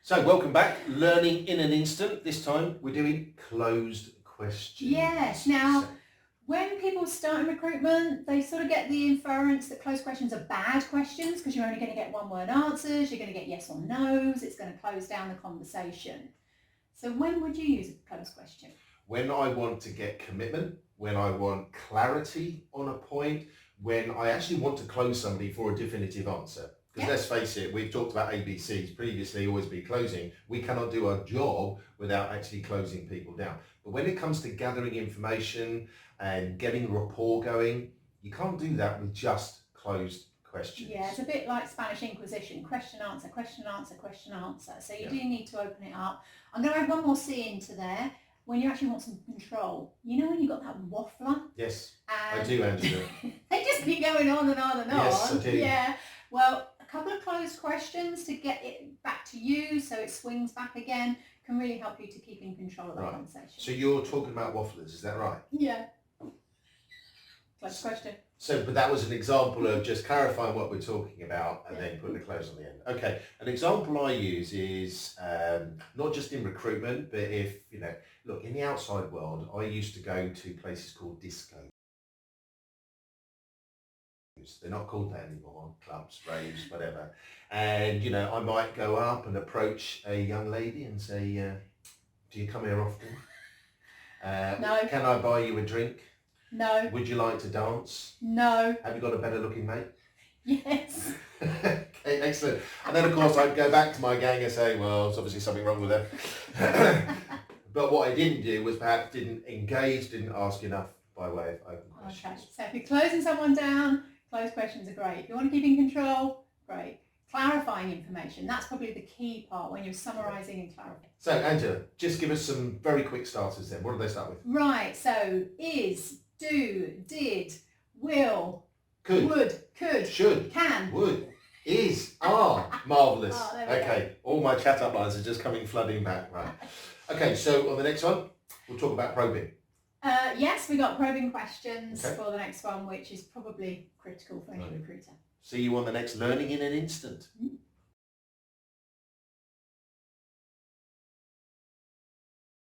So welcome back, Learning in an Instant. This time we're doing closed questions. Yes, now when people start in recruitment, they sort of get the inference that closed questions are bad questions because you're only going to get one word answers, you're going to get yes or no's, it's going to close down the conversation. So when would you use a closed question? When I want to get commitment, when I want clarity on a point, when I actually want to close somebody for a definitive answer. Because let's face it, we've talked about ABCs previously, always be closing. We cannot do our job without actually closing people down. But when it comes to gathering information and getting rapport going, you can't do that with just closed questions. Yeah, it's a bit like Spanish Inquisition, question, answer, question, answer, question, answer. So you do need to open it up. I'm going to add one more C into there. When you actually want some control, you know when you've got that waffler? Yes, I do, Angela. They just keep going on and on and on. Yes, I do. Yeah, well, a couple of closed questions to get it back to you so it swings back again can really help you to keep in control of the conversation. So you're talking about wafflers, is that right? Yeah. Closed question. So, but that was an example of just clarifying what we're talking about and then putting a close on the end. Okay, an example I use is not just in recruitment, but if, look, in the outside world, I used to go to places called discos. They're not called that anymore, clubs, raves, whatever. And, I might go up and approach a young lady and say, do you come here often? No. Can I buy you a drink? No. Would you like to dance? No. Have you got a better looking mate? Yes. Okay, excellent. And then of course I'd go back to my gang and say, well, there's obviously something wrong with them. But what I didn't do was perhaps didn't engage, didn't ask enough by way of open questions. Okay, so if you're closing someone down, closed questions are great. If you want to keep in control, great. Clarifying information, that's probably the key part when you're summarising and clarifying. So Angela, just give us some very quick starters then. What do they start with? Right, so is, do, did, will, Could, would, could, should, can, would, is, are. Marvellous. Oh, there we Okay, all my chat up lines are just coming flooding back. Right. Okay, so on the next one, we'll talk about probing. Yes, we got probing questions Okay. for the next one, which is probably critical for any recruiter. See you on the next Learning in an Instant.